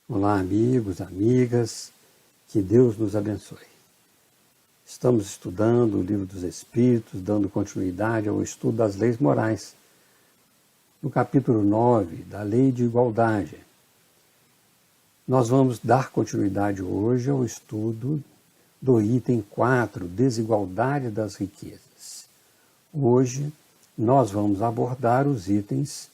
Olá, amigos, amigas, que Deus nos abençoe. Estamos estudando o Livro dos Espíritos, dando continuidade ao estudo das leis morais, no capítulo 9, da Lei de Igualdade. Nós vamos dar continuidade hoje ao estudo do item 4, Desigualdade das Riquezas. Hoje nós vamos abordar os itens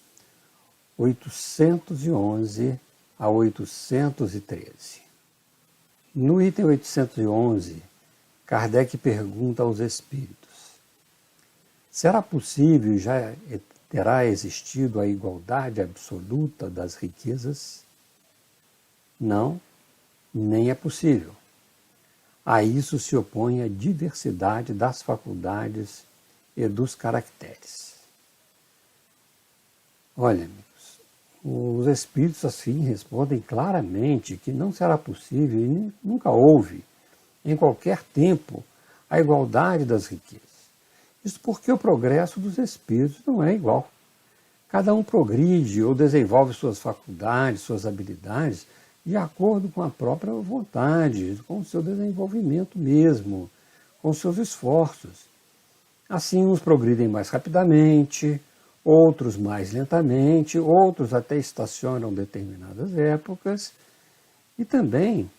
811 a 813. No item 811, Kardec pergunta aos espíritos: será possível e já terá existido a igualdade absoluta das riquezas? Não, nem é possível. A isso se opõe a diversidade das faculdades e dos caracteres. Olha, os espíritos assim respondem claramente que não será possível e nunca houve, em qualquer tempo, a igualdade das riquezas. Isso porque o progresso dos espíritos não é igual. Cada um progride ou desenvolve suas faculdades, suas habilidades, de acordo com a própria vontade, com o seu desenvolvimento mesmo, com seus esforços. Assim, uns progridem mais rapidamente, outros mais lentamente, outros até estacionam determinadas épocas. E também,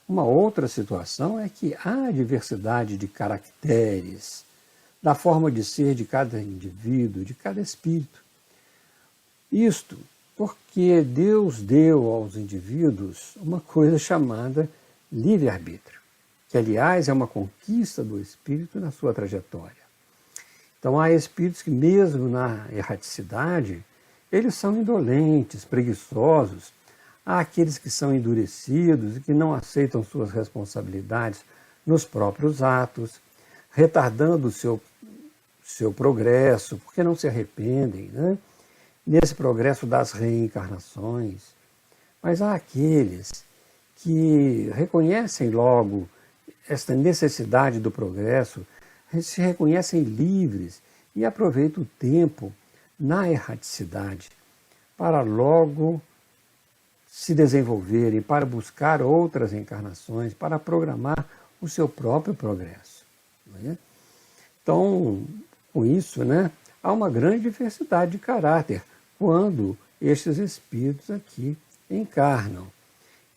uma outra situação é que há diversidade de caracteres, da forma de ser de cada indivíduo, de cada espírito. Isto porque Deus deu aos indivíduos uma coisa chamada livre-arbítrio, que, aliás, é uma conquista do espírito na sua trajetória. Então, há espíritos que, mesmo na erraticidade, eles são indolentes, preguiçosos. Há aqueles que são endurecidos e que não aceitam suas responsabilidades nos próprios atos, retardando o seu progresso, porque não se arrependem, né? Nesse progresso das reencarnações. Mas há aqueles que reconhecem logo esta necessidade do progresso, se reconhecem livres e aproveitam o tempo na erraticidade para logo se desenvolverem, para buscar outras encarnações, para programar o seu próprio progresso. Não é? Então, com isso, há uma grande diversidade de caráter quando estes espíritos aqui encarnam.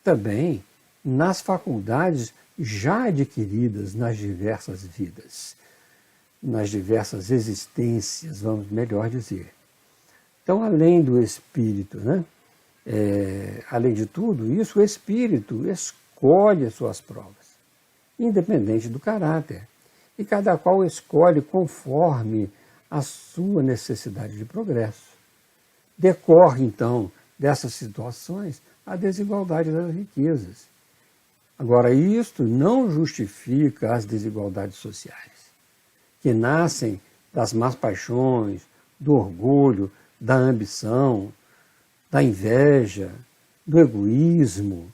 Também nas faculdades já adquiridas nas diversas vidas, nas diversas existências, vamos melhor dizer. Então, além do espírito, além de tudo isso, o espírito escolhe as suas provas, independente do caráter, e cada qual escolhe conforme a sua necessidade de progresso. Decorre, então, dessas situações a desigualdade das riquezas. Agora, isto não justifica as desigualdades sociais, que nascem das más paixões, do orgulho, da ambição, da inveja, do egoísmo.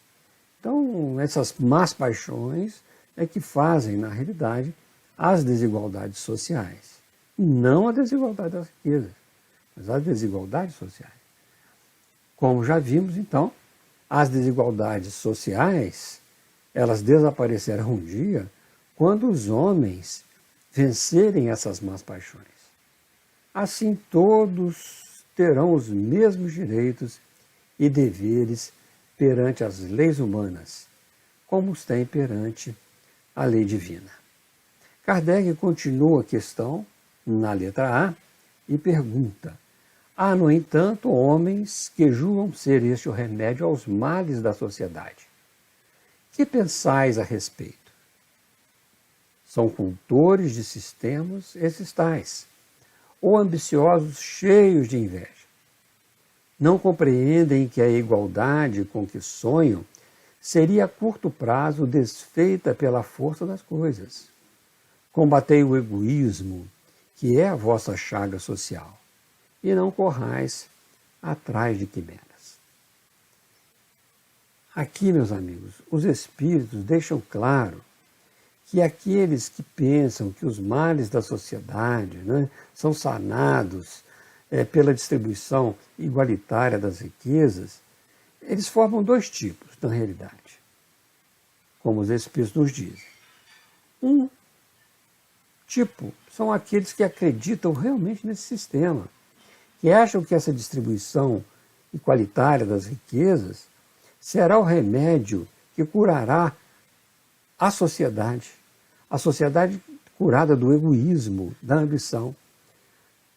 Então, essas más paixões é que fazem, na realidade, as desigualdades sociais. Não a desigualdade das riquezas, mas as desigualdades sociais. Como já vimos, então, as desigualdades sociais, elas desaparecerão um dia quando os homens vencerem essas más paixões. Assim todos terão os mesmos direitos e deveres perante as leis humanas, como os têm perante a lei divina. Kardec continua a questão na letra A e pergunta: há, no entanto, homens que julgam ser este o remédio aos males da sociedade. Que pensais a respeito? São cultores de sistemas esses tais, ou ambiciosos cheios de inveja. Não compreendem que a igualdade com que sonham seria a curto prazo desfeita pela força das coisas. Combatei o egoísmo, que é a vossa chaga social, e não corrais atrás de quimeras. Aqui, meus amigos, os espíritos deixam claro que aqueles que pensam que os males da sociedade são sanados pela distribuição igualitária das riquezas, eles formam dois tipos. na realidade, como os Espíritos nos dizem. Um tipo são aqueles que acreditam realmente nesse sistema, que acham que essa distribuição igualitária das riquezas será o remédio que curará a sociedade curada do egoísmo, da ambição.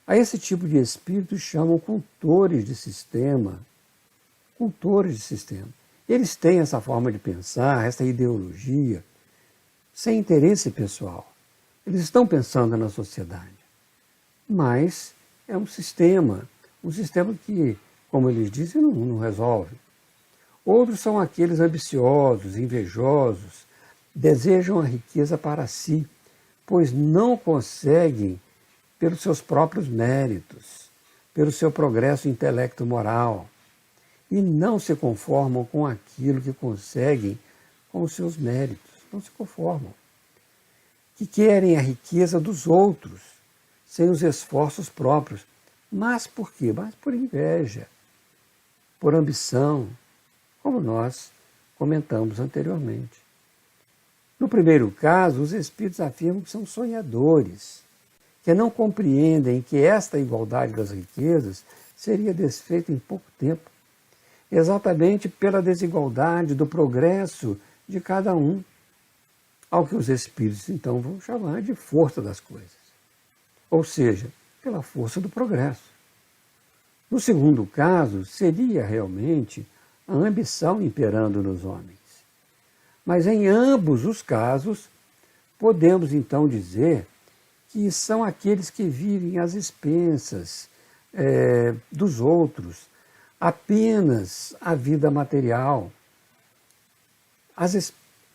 A esse tipo de espíritos chamam cultores de sistema. Cultores de sistema. Eles têm essa forma de pensar, essa ideologia, sem interesse pessoal. Eles estão pensando na sociedade. Mas é um sistema que, como eles dizem, não resolve. Outros são aqueles ambiciosos, invejosos, desejam a riqueza para si, pois não conseguem pelos seus próprios méritos, pelo seu progresso intelecto-moral, e não se conformam com aquilo que conseguem com os seus méritos, não se conformam. Que querem a riqueza dos outros, sem os esforços próprios. Mas por quê? Mas por inveja, por ambição, como nós comentamos anteriormente. No primeiro caso, os espíritos afirmam que são sonhadores, que não compreendem que esta igualdade das riquezas seria desfeita em pouco tempo, exatamente pela desigualdade do progresso de cada um, ao que os espíritos então vão chamar de força das coisas, ou seja, pela força do progresso. No segundo caso, seria realmente a ambição imperando nos homens. Mas em ambos os casos, podemos então dizer que são aqueles que vivem às expensas dos outros, apenas a vida material.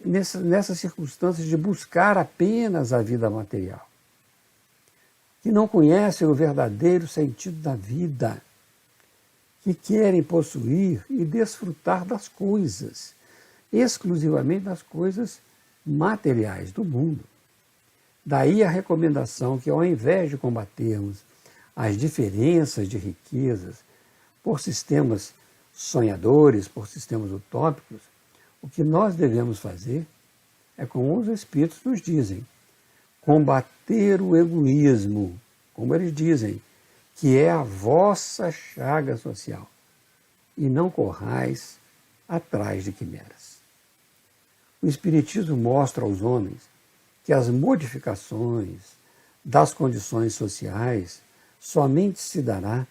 Nessas circunstâncias de buscar apenas a vida material, que não conhecem o verdadeiro sentido da vida, que querem possuir e desfrutar das coisas, exclusivamente das coisas materiais do mundo. Daí a recomendação que, ao invés de combatermos as diferenças de riquezas por sistemas sonhadores, por sistemas utópicos, o que nós devemos fazer é, como os Espíritos nos dizem, combater o egoísmo, como eles dizem, que é a vossa chaga social, e não corrais atrás de quimeras. O Espiritismo mostra aos homens que as modificações das condições sociais somente se dará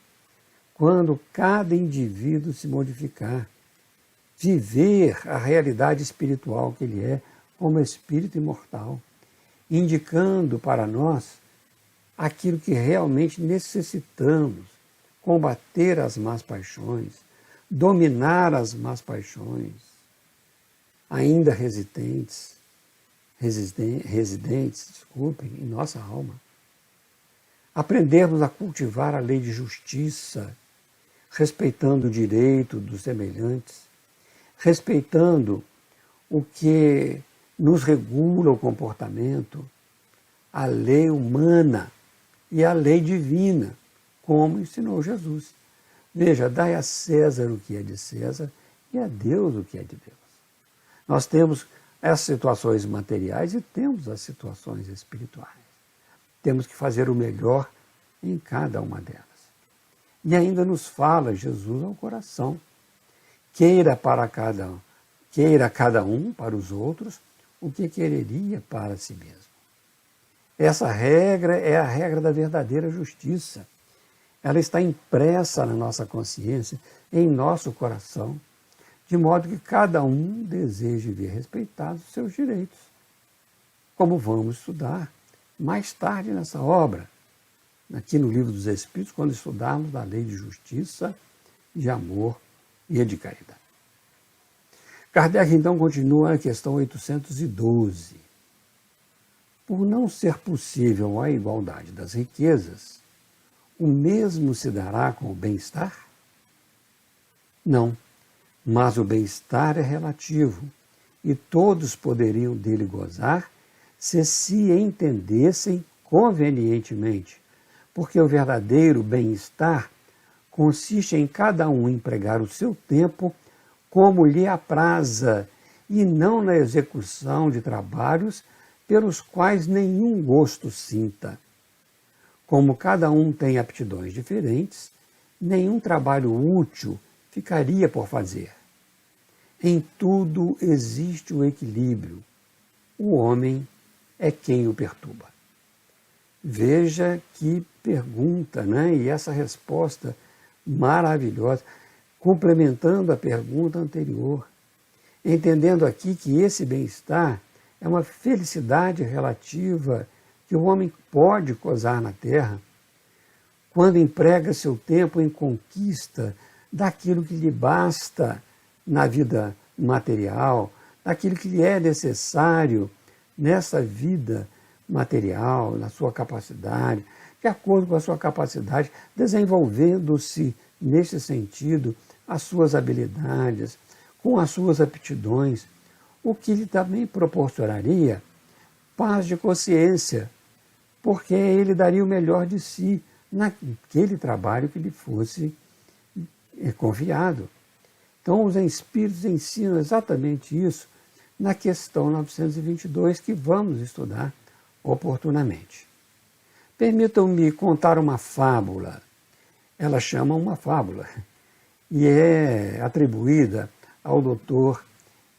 quando cada indivíduo se modificar, viver a realidade espiritual que ele é como espírito imortal, indicando para nós aquilo que realmente necessitamos, combater as más paixões, dominar as más paixões, ainda residentes, em nossa alma. Aprendermos a cultivar a lei de justiça, respeitando o direito dos semelhantes, respeitando o que nos regula o comportamento, a lei humana e a lei divina, como ensinou Jesus. Veja, dai a César o que é de César e a Deus o que é de Deus. Nós temos as situações materiais e temos as situações espirituais. Temos que fazer o melhor em cada uma delas. E ainda nos fala Jesus ao coração. Queira cada um para os outros o que quereria para si mesmo. Essa regra é a regra da verdadeira justiça. Ela está impressa na nossa consciência, em nosso coração, de modo que cada um deseje ver respeitados os seus direitos. Como vamos estudar mais tarde nessa obra, aqui no Livro dos Espíritos, quando estudarmos da lei de justiça, de amor e de caridade. Kardec então continua na questão 812. Por não ser possível a igualdade das riquezas, o mesmo se dará com o bem-estar? Não, mas o bem-estar é relativo e todos poderiam dele gozar se entendessem convenientemente, porque o verdadeiro bem-estar consiste em cada um empregar o seu tempo como lhe apraza, e não na execução de trabalhos pelos quais nenhum gosto sinta. Como cada um tem aptidões diferentes, nenhum trabalho útil ficaria por fazer. Em tudo existe o equilíbrio. O homem é quem o perturba. Veja que pergunta, né? E essa resposta maravilhosa, complementando a pergunta anterior, entendendo aqui que esse bem-estar é uma felicidade relativa que o homem pode gozar na terra quando emprega seu tempo em conquista daquilo que lhe basta na vida material, daquilo que lhe é necessário nessa vida material, na sua capacidade, de acordo com a sua capacidade, desenvolvendo-se nesse sentido as suas habilidades, com as suas aptidões, o que lhe também proporcionaria paz de consciência, porque ele daria o melhor de si naquele trabalho que lhe fosse confiado. Então, os espíritos ensinam exatamente isso na questão 922, que vamos estudar oportunamente. Permitam-me contar uma fábula. Ela chama uma fábula e é atribuída ao Dr.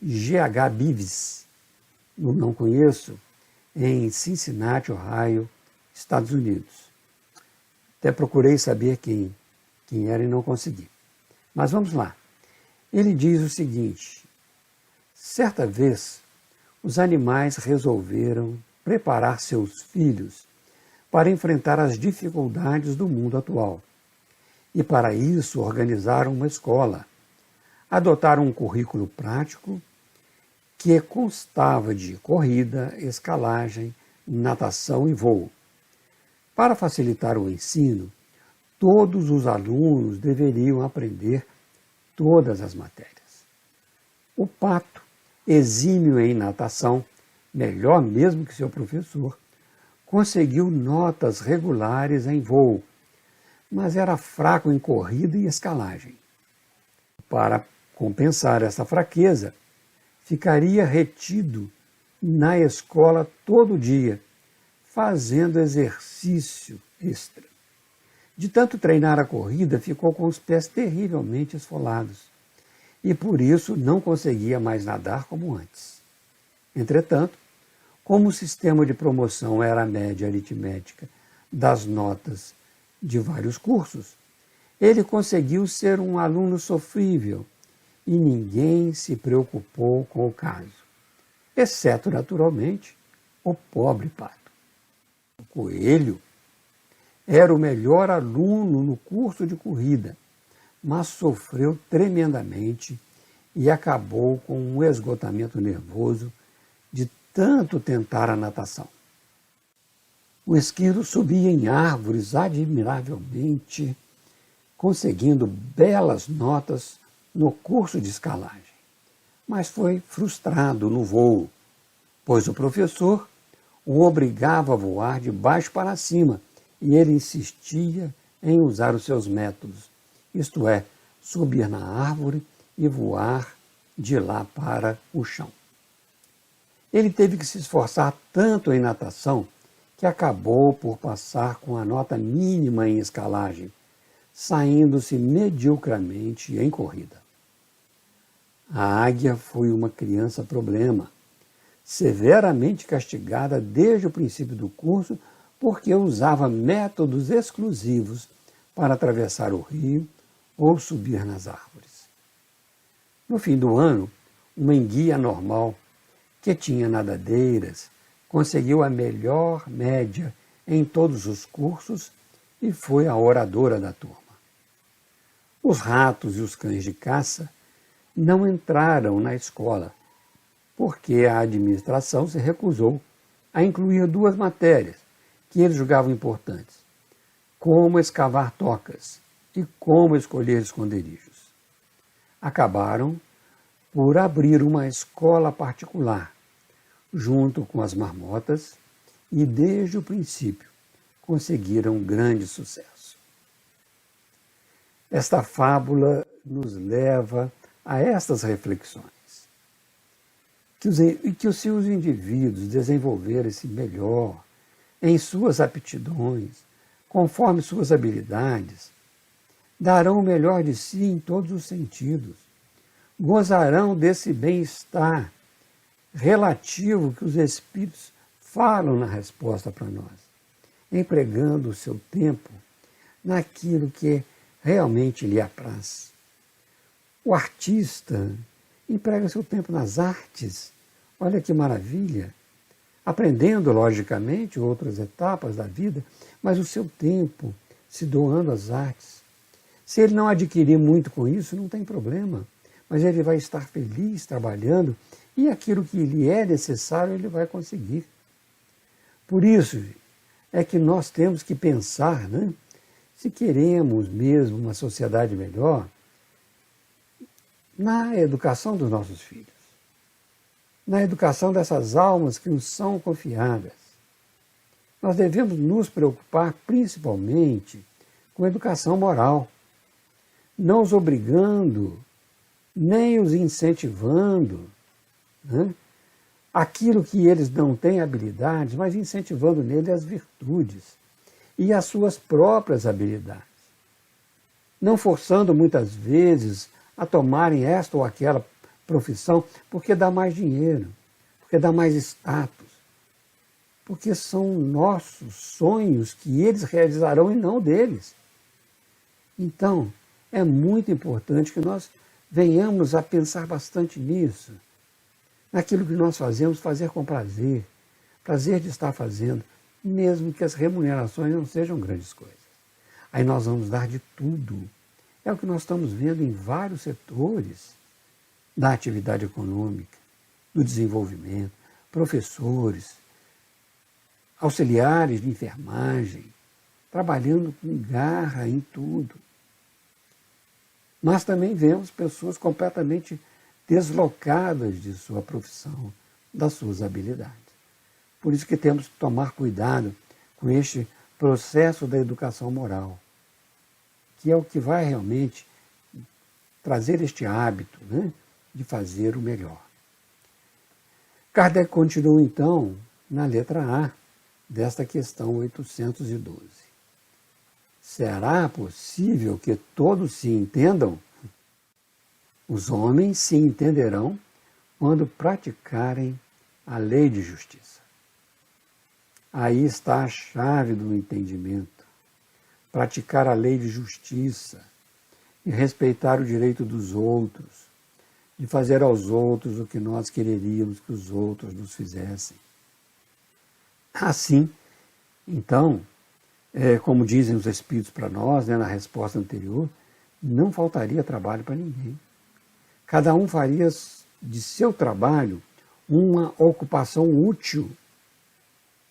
G.H. Beavis, não conheço, em Cincinnati, Ohio, Estados Unidos. Até procurei saber quem era e não consegui. Mas vamos lá. Ele diz o seguinte: certa vez, os animais resolveram preparar seus filhos para enfrentar as dificuldades do mundo atual. E para isso organizaram uma escola. Adotaram um currículo prático que constava de corrida, escalagem, natação e voo. Para facilitar o ensino, todos os alunos deveriam aprender todas as matérias. O pato, exímio em natação, melhor mesmo que seu professor, conseguiu notas regulares em voo, mas era fraco em corrida e escalagem. Para compensar essa fraqueza, ficaria retido na escola todo dia, fazendo exercício extra. De tanto treinar a corrida, ficou com os pés terrivelmente esfolados e por isso não conseguia mais nadar como antes. Entretanto, como o sistema de promoção era a média aritmética das notas de vários cursos, ele conseguiu ser um aluno sofrível e ninguém se preocupou com o caso, exceto, naturalmente, o pobre pato. O coelho era o melhor aluno no curso de corrida, mas sofreu tremendamente e acabou com um esgotamento nervoso de tanto tentar a natação. O esquilo subia em árvores admiravelmente, conseguindo belas notas no curso de escalagem, mas foi frustrado no voo, pois o professor o obrigava a voar de baixo para cima e ele insistia em usar os seus métodos, isto é, subir na árvore e voar de lá para o chão. Ele teve que se esforçar tanto em natação que acabou por passar com a nota mínima em escalagem, saindo-se mediocremente em corrida. A águia foi uma criança problema, severamente castigada desde o princípio do curso porque usava métodos exclusivos para atravessar o rio ou subir nas árvores. No fim do ano, uma enguia normal, que tinha nadadeiras, conseguiu a melhor média em todos os cursos e foi a oradora da turma. Os ratos e os cães de caça não entraram na escola, porque a administração se recusou a incluir duas matérias que eles julgavam importantes: como escavar tocas e como escolher esconderijos. Acabaram por abrir uma escola particular, junto com as marmotas, e desde o princípio conseguiram grande sucesso. Esta fábula nos leva a estas reflexões, que os seus indivíduos desenvolverem-se melhor em suas aptidões, conforme suas habilidades, darão o melhor de si em todos os sentidos, gozarão desse bem-estar relativo que os Espíritos falam na resposta para nós, empregando o seu tempo naquilo que realmente lhe apraz. O artista emprega seu tempo nas artes, olha que maravilha, aprendendo, logicamente, outras etapas da vida, mas o seu tempo se doando às artes. Se ele não adquirir muito com isso, não tem problema, mas ele vai estar feliz trabalhando e aquilo que lhe é necessário ele vai conseguir. Por isso é que nós temos que pensar, né, se queremos mesmo uma sociedade melhor, na educação dos nossos filhos, na educação dessas almas que nos são confiadas. Nós devemos nos preocupar principalmente com a educação moral, não os obrigando, nem os incentivando, né? Aquilo que eles não têm habilidades, mas incentivando nele as virtudes e as suas próprias habilidades. Não forçando muitas vezes a tomarem esta ou aquela profissão porque dá mais dinheiro, porque dá mais status, porque são nossos sonhos que eles realizarão e não deles. Então, é muito importante que nós venhamos a pensar bastante nisso, naquilo que nós fazemos, fazer com prazer, prazer de estar fazendo, mesmo que as remunerações não sejam grandes coisas. Aí nós vamos dar de tudo. É o que nós estamos vendo em vários setores da atividade econômica, do desenvolvimento, professores, auxiliares de enfermagem, trabalhando com garra em tudo. Mas também vemos pessoas completamente deslocadas de sua profissão, das suas habilidades. Por isso que temos que tomar cuidado com este processo da educação moral, que é o que vai realmente trazer este hábito, né, de fazer o melhor. Kardec continua então na letra A desta questão 812. Será possível que todos se entendam? Os homens se entenderão quando praticarem a lei de justiça. Aí está a chave do entendimento. Praticar a lei de justiça e respeitar o direito dos outros, de fazer aos outros o que nós quereríamos que os outros nos fizessem. Assim, então, como dizem os Espíritos para nós, né, na resposta anterior, não faltaria trabalho para ninguém. Cada um faria de seu trabalho uma ocupação útil,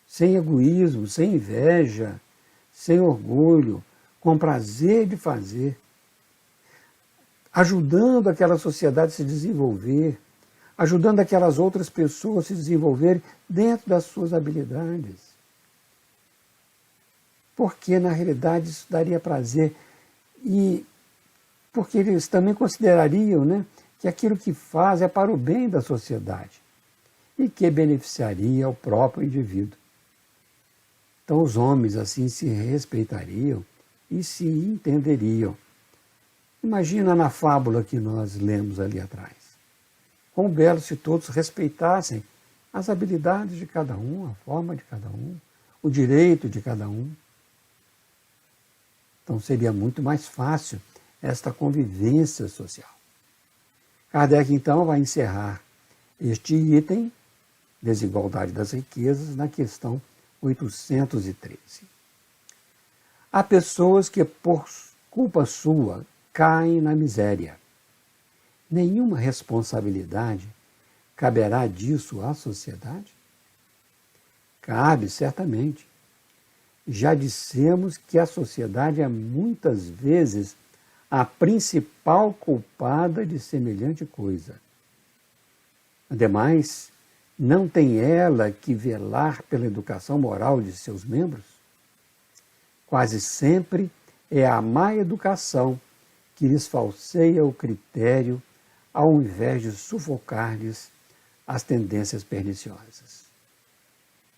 sem egoísmo, sem inveja, sem orgulho, com prazer de fazer, ajudando aquela sociedade a se desenvolver, ajudando aquelas outras pessoas a se desenvolverem dentro das suas habilidades. Porque, na realidade, isso daria prazer. E porque eles também considerariam, né, que aquilo que faz é para o bem da sociedade e que beneficiaria o próprio indivíduo. Então, os homens assim se respeitariam e se entenderiam. Imagina na fábula que nós lemos ali atrás. Quão belo se todos respeitassem as habilidades de cada um, a forma de cada um, o direito de cada um. Então seria muito mais fácil esta convivência social. Kardec, então, vai encerrar este item, desigualdade das riquezas, na questão 813. Há pessoas que, por culpa sua, caem na miséria. Nenhuma responsabilidade caberá disso à sociedade? Cabe, certamente. Já dissemos que a sociedade é muitas vezes a principal culpada de semelhante coisa. Ademais, não tem ela que velar pela educação moral de seus membros? Quase sempre é a má educação que lhes falseia o critério ao invés de sufocar-lhes as tendências perniciosas.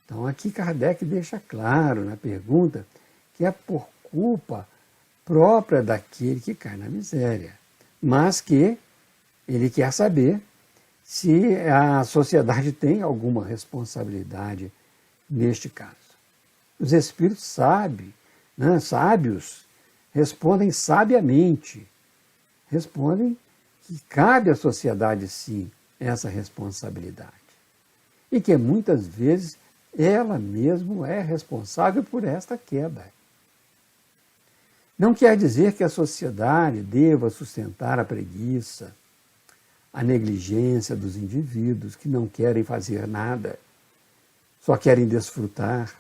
Então aqui Kardec deixa claro na pergunta que é por culpa própria daquele que cai na miséria, mas que ele quer saber se a sociedade tem alguma responsabilidade neste caso. Os espíritos sábios, respondem sabiamente, respondem que cabe à sociedade, sim, essa responsabilidade. E que muitas vezes ela mesma é responsável por esta queda. Não quer dizer que a sociedade deva sustentar a preguiça, a negligência dos indivíduos que não querem fazer nada, só querem desfrutar.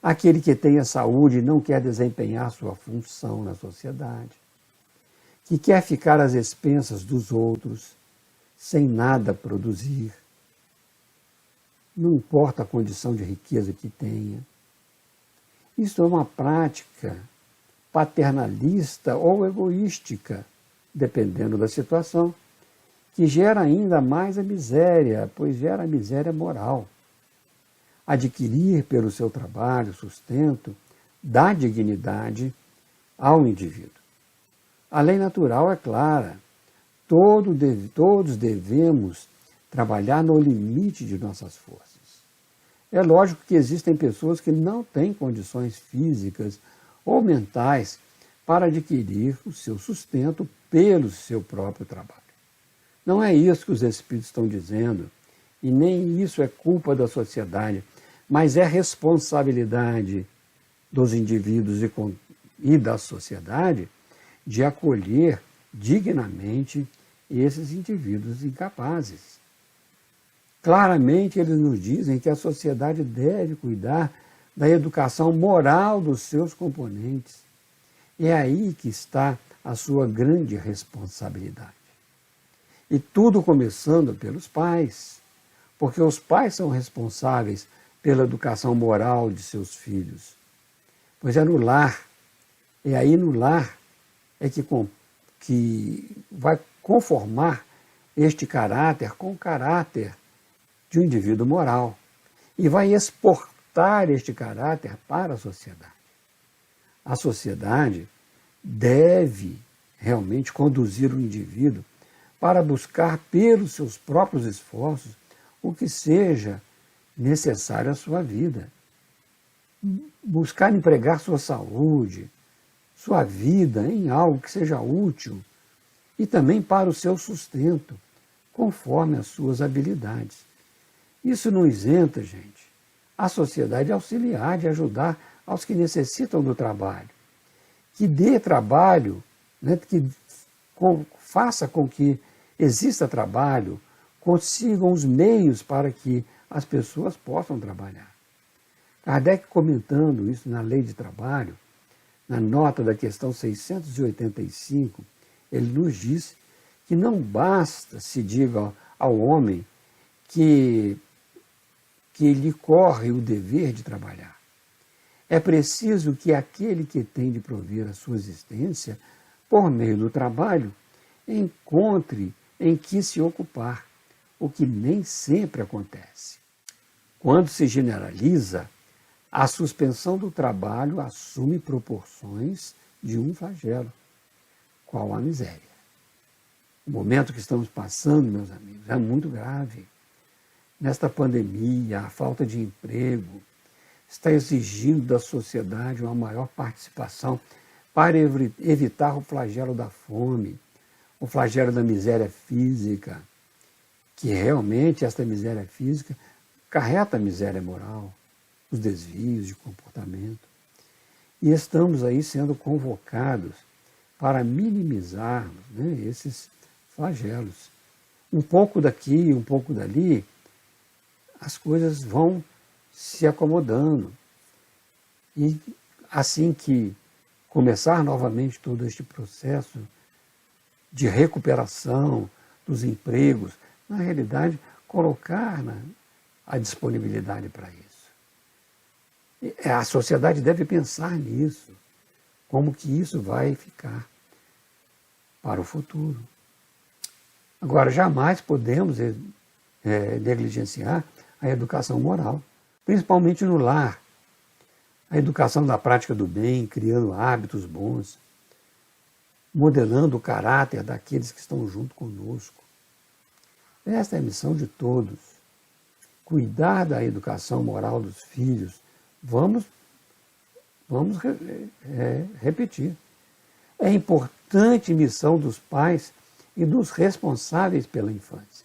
Aquele que tem a saúde e não quer desempenhar sua função na sociedade, que quer ficar às expensas dos outros, sem nada produzir, não importa a condição de riqueza que tenha. Isso é uma prática paternalista ou egoística, dependendo da situação, que gera ainda mais a miséria, pois gera a miséria moral. Adquirir pelo seu trabalho sustento dá dignidade ao indivíduo. A lei natural é clara. Todos devemos trabalhar no limite de nossas forças. É lógico que existem pessoas que não têm condições físicas ou mentais para adquirir o seu sustento pelo seu próprio trabalho. Não é isso que os espíritos estão dizendo, e nem isso é culpa da sociedade, mas é responsabilidade dos indivíduos e da sociedade de acolher dignamente esses indivíduos incapazes. Claramente eles nos dizem que a sociedade deve cuidar da educação moral dos seus componentes. É aí que está a sua grande responsabilidade. E tudo começando pelos pais, porque os pais são responsáveis pela educação moral de seus filhos. Pois é no lar, é aí no lar é que vai conformar este caráter com o caráter de um indivíduo moral e vai exportar este caráter para a sociedade. A sociedade deve realmente conduzir o indivíduo para buscar pelos seus próprios esforços o que seja necessário à sua vida. Buscar empregar sua saúde, sua vida em algo que seja útil e também para o seu sustento, conforme as suas habilidades. Isso não isenta, gente, a sociedade de auxiliar, de ajudar aos que necessitam do trabalho. Que dê trabalho, né, que faça com que exista trabalho, consigam os meios para que as pessoas possam trabalhar. Kardec, comentando isso na Lei de Trabalho, na nota da questão 685, ele nos diz que não basta se diga ao homem que lhe corre o dever de trabalhar. É preciso que aquele que tem de prover a sua existência, por meio do trabalho, encontre em que se ocupar, o que nem sempre acontece. Quando se generaliza, a suspensão do trabalho assume proporções de um flagelo, qual a miséria. O momento que estamos passando, meus amigos, é muito grave. Nesta pandemia, a falta de emprego está exigindo da sociedade uma maior participação para evitar o flagelo da fome, o flagelo da miséria física, que realmente esta miséria física acarreta a miséria moral, os desvios de comportamento. E estamos aí sendo convocados para minimizarmos, né, esses flagelos. Um pouco daqui, um pouco dali, as coisas vão se acomodando. E assim que começar novamente todo este processo de recuperação dos empregos, na realidade, colocar a disponibilidade para isso. A sociedade deve pensar nisso, como que isso vai ficar para o futuro. Agora, jamais podemos negligenciar a educação moral, principalmente no lar. A educação da prática do bem, criando hábitos bons, modelando o caráter daqueles que estão junto conosco. Esta é a missão de todos. Cuidar da educação moral dos filhos. Vamos repetir. É importante missão dos pais e dos responsáveis pela infância.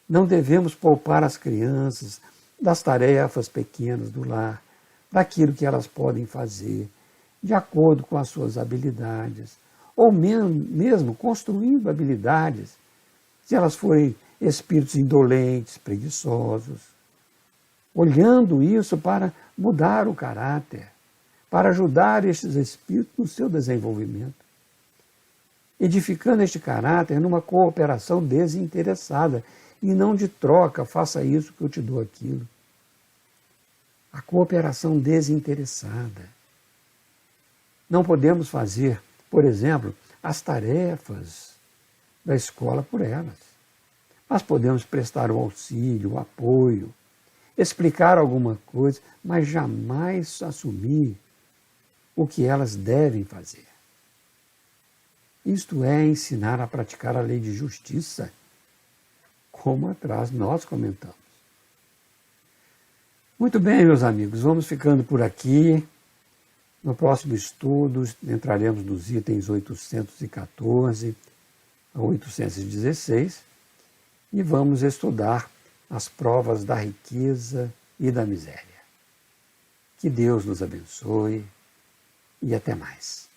Não devemos poupar as crianças das tarefas pequenas do lar, daquilo que elas podem fazer, de acordo com as suas habilidades, ou mesmo construindo habilidades, se elas forem espíritos indolentes, preguiçosos, olhando isso para mudar o caráter, para ajudar estes espíritos no seu desenvolvimento, edificando este caráter numa cooperação desinteressada e não de troca, faça isso que eu te dou aquilo. A cooperação desinteressada. Não podemos fazer, por exemplo, as tarefas da escola por elas. Mas podemos prestar o auxílio, o apoio, explicar alguma coisa, mas jamais assumir o que elas devem fazer. Isto é ensinar a praticar a lei de justiça, como atrás nós comentamos. Muito bem, meus amigos, vamos ficando por aqui. No próximo estudo entraremos nos itens 814 a 816 e vamos estudar as provas da riqueza e da miséria. Que Deus nos abençoe e até mais.